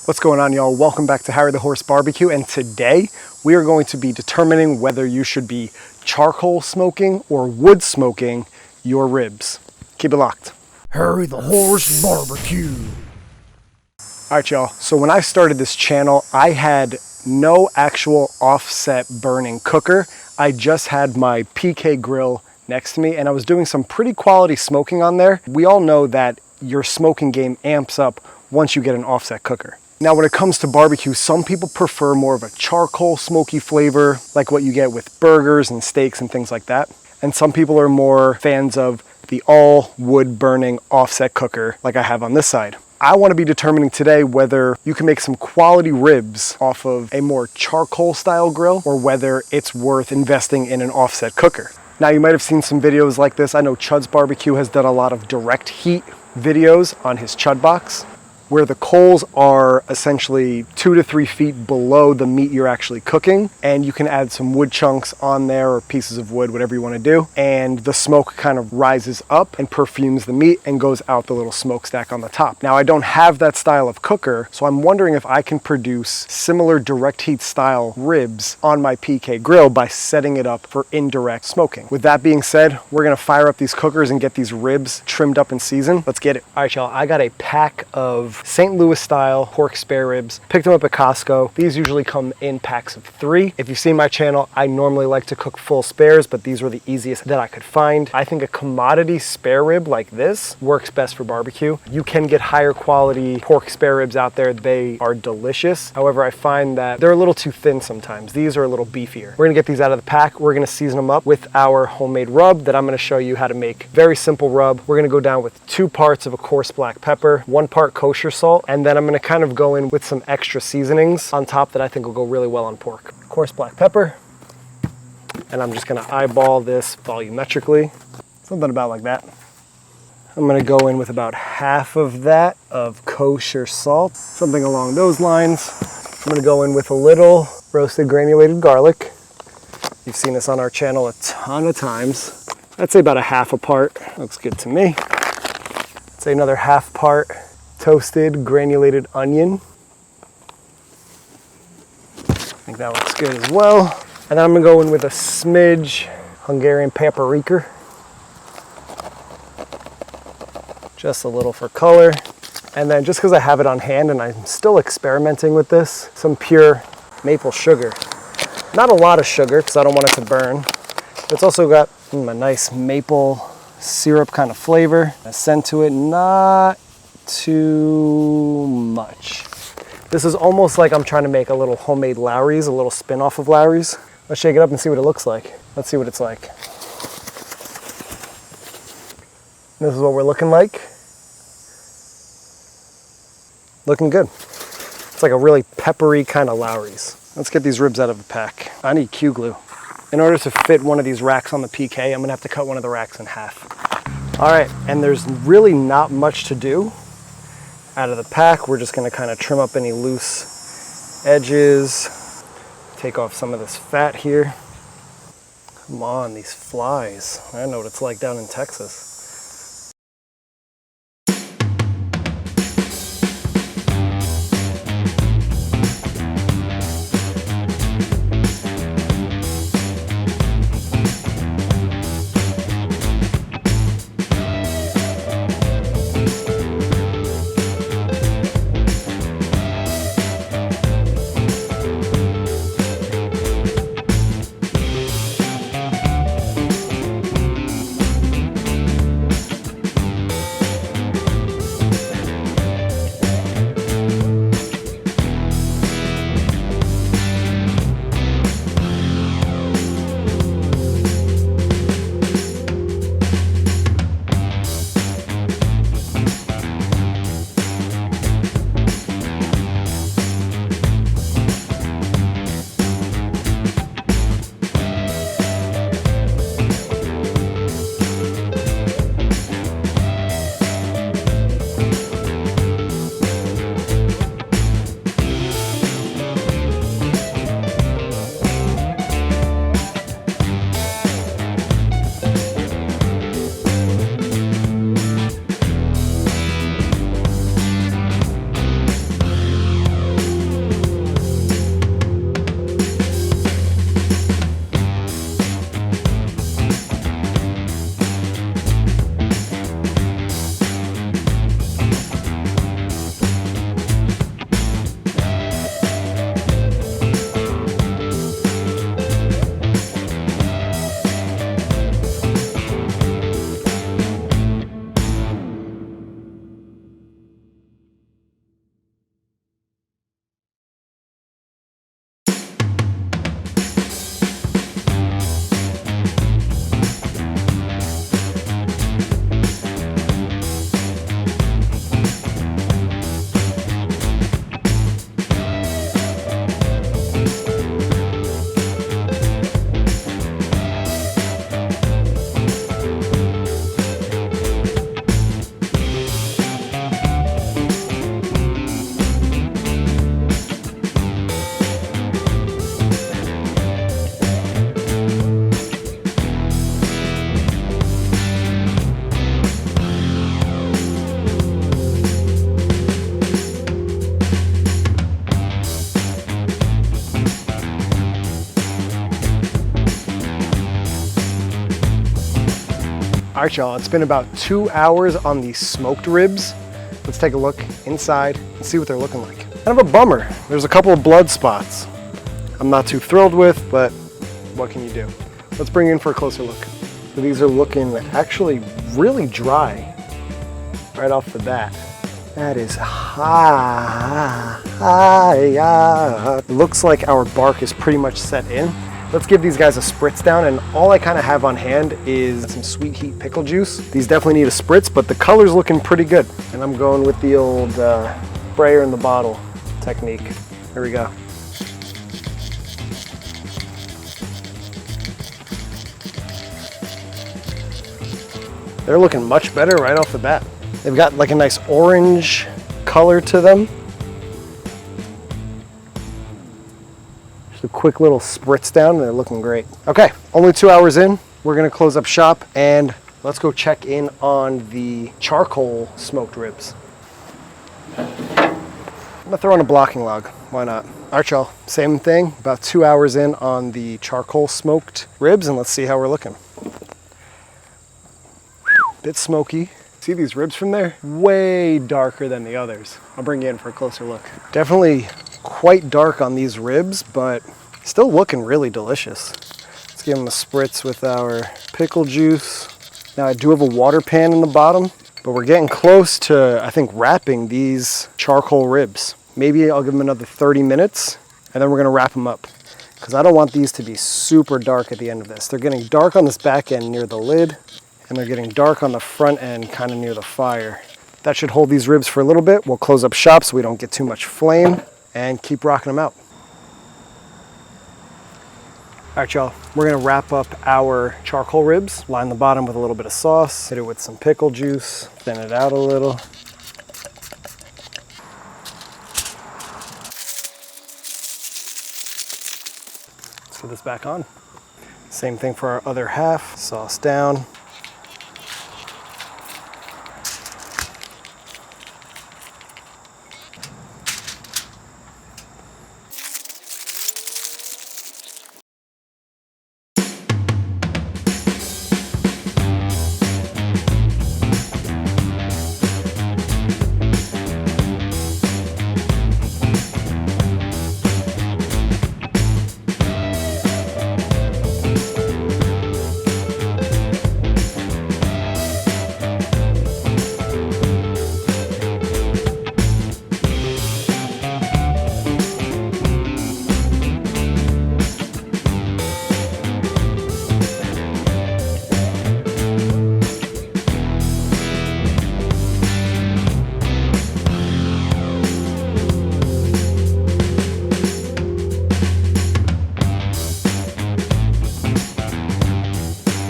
What's going on, y'all? Welcome back to Harry the Horse BBQ, and today we are going to be determining whether you should be charcoal smoking or wood smoking your ribs. Keep it locked. Harry the Horse BBQ. All right, y'all. So when I started this channel, I had no actual offset burning cooker. I just had my PK grill next to me, and I was doing some pretty quality smoking on there. We all know that your smoking game amps up once you get an offset cooker. Now, when it comes to barbecue, some people prefer more of a charcoal smoky flavor, like what you get with burgers and steaks and things like that. And some people are more fans of the all wood burning offset cooker like I have on this side. I want to be determining today whether you can make some quality ribs off of a more charcoal style grill or whether it's worth investing in an offset cooker. Now, you might have seen some videos like this. I know Chud's Barbecue has done a lot of direct heat videos on his Chud box, where the coals are essentially 2 to 3 feet below the meat you're actually cooking, and you can add some wood chunks on there or pieces of wood, whatever you want to do, and the smoke kind of rises up and perfumes the meat and goes out the little smokestack on the top. Now, I don't have that style of cooker, so I'm wondering if I can produce similar direct heat style ribs on my PK grill by setting it up for indirect smoking. With that being said, we're gonna fire up these cookers and get these ribs trimmed up and seasoned. Let's get it. All right, y'all, I got a pack of St. Louis style pork spare ribs. Picked them up at Costco. These usually come in packs of 3. If you've seen my channel, I normally like to cook full spares, but these were the easiest that I could find. I think a commodity spare rib like this works best for barbecue. You can get higher quality pork spare ribs out there. They are delicious. However, I find that they're a little too thin sometimes. These are a little beefier. We're gonna get these out of the pack. We're gonna season them up with our homemade rub that I'm gonna show you how to make. Very simple rub. We're gonna go down with 2 parts of a coarse black pepper, 1 part kosher salt, and then I'm gonna kind of go in with some extra seasonings on top that I think will go really well on pork. Coarse black pepper, and I'm just gonna eyeball this volumetrically, something about like that. I'm gonna go in with about half of that of kosher salt, something along those lines. I'm gonna go in with a little roasted granulated garlic. You've seen this on our channel a ton of times. I'd say about a half a part, looks good to me. I'd say another half part toasted granulated onion. I think that looks good as well. And then I'm gonna go in with a smidge Hungarian paprika. Just a little for color. And then just because I have it on hand and I'm still experimenting with this, some pure maple sugar. Not a lot of sugar because I don't want it to burn. It's also got a nice maple syrup kind of flavor. A scent to it, not too much. This is almost like I'm trying to make a little homemade Lowry's, a little spin-off of Lowry's. Let's shake it up and see what it looks like. Let's see what it's like. This is what we're looking like. Looking good. It's like a really peppery kind of Lowry's. Let's get these ribs out of the pack. I need Q glue. In order to fit one of these racks on the PK, I'm gonna have to cut one of the racks in half. All right, and there's really not much to do. Out of the pack, we're just gonna kind of trim up any loose edges, take off some of this fat here. Come on, these flies. I know what it's like down in Texas. All right, y'all, it's been about 2 hours on these smoked ribs. Let's take a look inside and see what they're looking like. Kind of a bummer. There's a couple of blood spots I'm not too thrilled with, but what can you do? Let's bring you in for a closer look. So these are looking actually really dry right off the bat. That is high. Looks like our bark is pretty much set in. Let's give these guys a spritz down, and all I kind of have on hand is some sweet heat pickle juice. These definitely need a spritz, but the color's looking pretty good. And I'm going with the old sprayer in the bottle technique. Here we go. They're looking much better right off the bat. They've got like a nice orange color to them. A quick little spritz down and they're looking great. Okay, only 2 hours in. We're gonna close up shop and let's go check in on the charcoal smoked ribs. I'm gonna throw in a blocking log, why not? All right, y'all, same thing, about 2 hours in on the charcoal smoked ribs, and let's see how we're looking. Bit smoky. See these ribs from there? Way darker than the others. I'll bring you in for a closer look. Definitely quite dark on these ribs, but still looking really delicious. Let's give them a spritz with our pickle juice. Now I do have a water pan in the bottom, but we're getting close to, I think, wrapping these charcoal ribs. Maybe I'll give them another 30 minutes and then we're gonna wrap them up, because I don't want these to be super dark at the end of this. They're getting dark on this back end near the lid, and they're getting dark on the front end kind of near the fire. That should hold these ribs for a little bit. We'll close up shop so we don't get too much flame and keep rocking them out. All right, y'all, we're gonna wrap up our charcoal ribs, line the bottom with a little bit of sauce, hit it with some pickle juice, thin it out a little. Let's put this back on. Same thing for our other half, sauce down.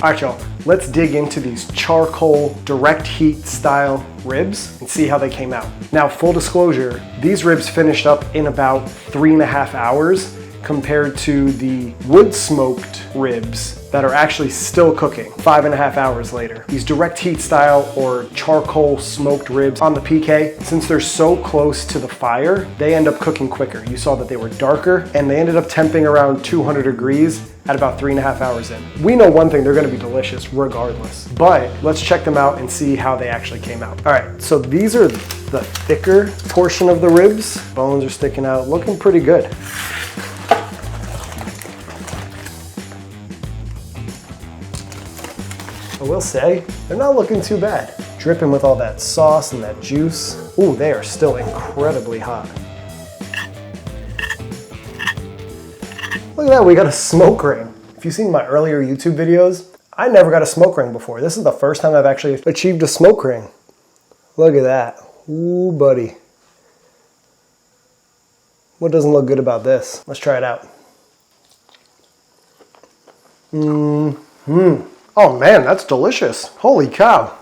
All right, y'all, let's dig into these charcoal direct heat style ribs and see how they came out. Now, full disclosure, these ribs finished up in about 3.5 hours compared to the wood smoked ribs that are actually still cooking 5.5 hours later. These direct heat style or charcoal smoked ribs on the PK, since they're so close to the fire, they end up cooking quicker. You saw that they were darker and they ended up temping around 200 degrees at about 3.5 hours in. We know one thing, they're gonna be delicious regardless, but let's check them out and see how they actually came out. All right, so these are the thicker portion of the ribs. Bones are sticking out, looking pretty good. I will say, they're not looking too bad. Dripping with all that sauce and that juice. Ooh, they are still incredibly hot. Look at that, we got a smoke ring. If you've seen my earlier YouTube videos, I never got a smoke ring before. This is the first time I've actually achieved a smoke ring. Look at that. Ooh, buddy. What doesn't look good about this? Let's try it out. Oh man, that's delicious. Holy cow.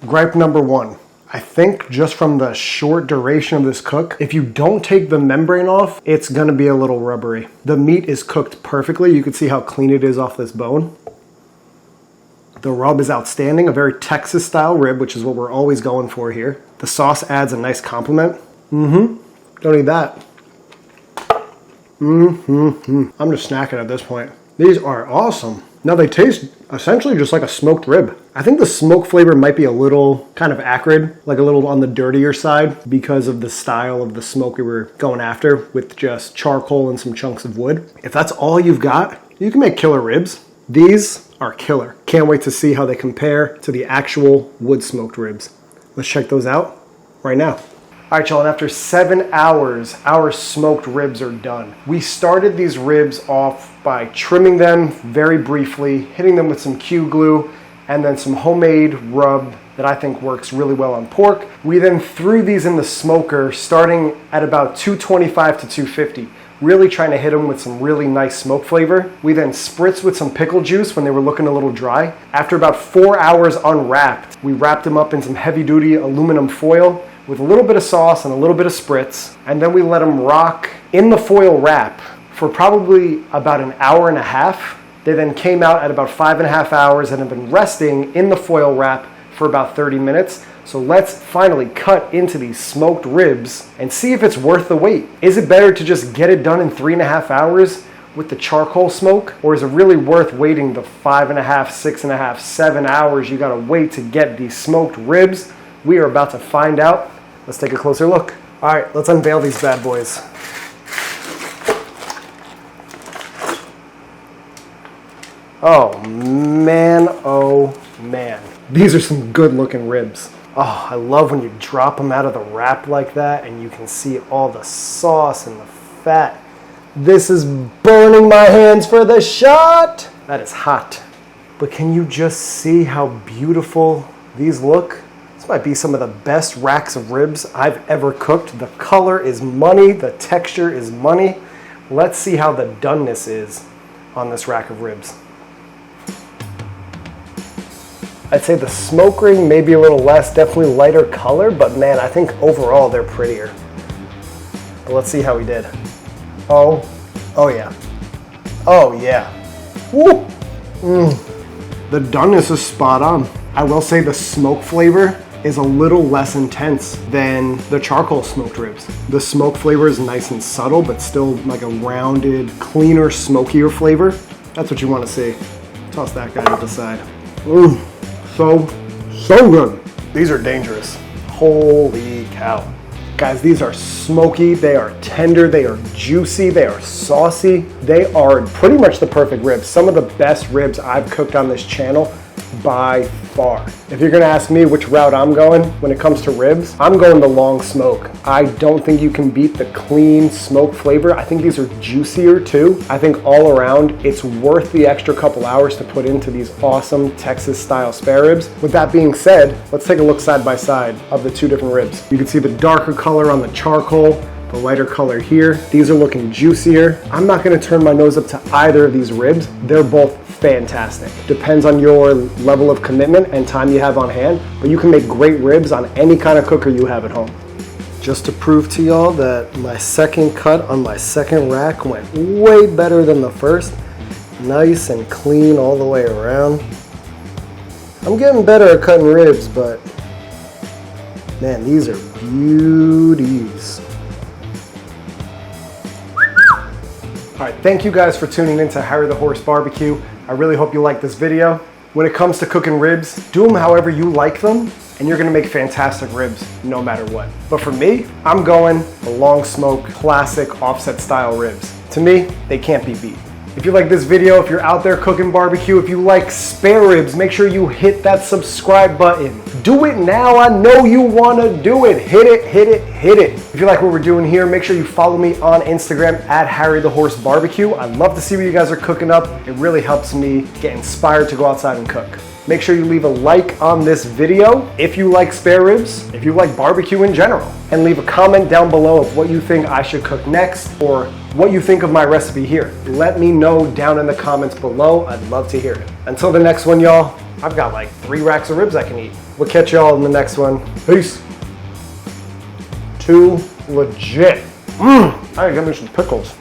Gripe number one. I think just from the short duration of this cook, if you don't take the membrane off, it's gonna be a little rubbery. The meat is cooked perfectly. You can see how clean it is off this bone. The rub is outstanding, a very Texas style rib, which is what we're always going for here. The sauce adds a nice complement. Don't need that. I'm just snacking at this point. These are awesome. Now they taste essentially just like a smoked rib. I think the smoke flavor might be a little kind of acrid, like a little on the dirtier side because of the style of the smoke we were going after with just charcoal and some chunks of wood. If that's all you've got, you can make killer ribs. These are killer. Can't wait to see how they compare to the actual wood smoked ribs. Let's check those out right now. All right, y'all, and after 7 hours, our smoked ribs are done. We started these ribs off by trimming them very briefly, hitting them with some Q glue, and then some homemade rub that I think works really well on pork. We then threw these in the smoker starting at about 225 to 250, really trying to hit them with some really nice smoke flavor. We then spritzed with some pickle juice when they were looking a little dry. After about 4 hours unwrapped, we wrapped them up in some heavy duty aluminum foil with a little bit of sauce and a little bit of spritz, and then we let them rock in the foil wrap for probably about an hour and a half. They then came out at about 5.5 hours and have been resting in the foil wrap for about 30 minutes. So let's finally cut into these smoked ribs and see if it's worth the wait. Is it better to just get it done in 3.5 hours with the charcoal smoke, or is it really worth waiting the 5.5, 6.5, 7 hours you gotta wait to get these smoked ribs? We are about to find out. Let's take a closer look. All right, let's unveil these bad boys. Oh man, oh man. These are some good looking ribs. Oh, I love when you drop them out of the wrap like that and you can see all the sauce and the fat. This is burning my hands for the shot. That is hot. But can you just see how beautiful these look? This might be some of the best racks of ribs I've ever cooked. The color is money, the texture is money. Let's see how the doneness is on this rack of ribs. I'd say the smoke ring may be a little less, definitely lighter color, but man, I think overall they're prettier. But let's see how we did. Oh yeah. Oh yeah. Woo! The doneness is spot on. I will say the smoke flavor is a little less intense than the charcoal smoked ribs. The smoke flavor is nice and subtle, but still like a rounded, cleaner, smokier flavor. That's what you want to see. Toss that guy to the side. So good. These are dangerous. Holy cow. Guys, these are smoky, they are tender, they are juicy, they are saucy. They are pretty much the perfect ribs. Some of the best ribs I've cooked on this channel by far. If you're gonna ask me which route I'm going when it comes to ribs, I'm going the long smoke. I don't think you can beat the clean smoke flavor. I think these are juicier too. I think all around, it's worth the extra couple hours to put into these awesome Texas style spare ribs. With that being said, let's take a look side by side of the two different ribs. You can see the darker color on the charcoal, the lighter color here. These are looking juicier. I'm not gonna turn my nose up to either of these ribs. They're both fantastic. Depends on your level of commitment and time you have on hand, but you can make great ribs on any kind of cooker you have at home. Just to prove to y'all that my second cut on my second rack went way better than the first. Nice and clean all the way around. I'm getting better at cutting ribs, but man, these are beauties. All right, thank you guys for tuning in to Harry the Horse BBQ. I really hope you like this video. When it comes to cooking ribs, do them however you like them, and you're gonna make fantastic ribs no matter what. But for me, I'm going the long smoke, classic offset style ribs. To me, they can't be beat. If you like this video, if you're out there cooking barbecue, if you like spare ribs, make sure you hit that subscribe button. Do it now, I know you wanna do it. Hit it, hit it, hit it. If you like what we're doing here, make sure you follow me on Instagram at Harry the Horse BBQ. I'd love to see what you guys are cooking up. It really helps me get inspired to go outside and cook. Make sure you leave a like on this video if you like spare ribs, if you like barbecue in general, and leave a comment down below of what you think I should cook next or what you think of my recipe here. Let me know down in the comments below. I'd love to hear it. Until the next one, y'all, I've got like 3 racks of ribs I can eat. We'll catch y'all in the next one. Peace. Too legit. I gotta get me some pickles.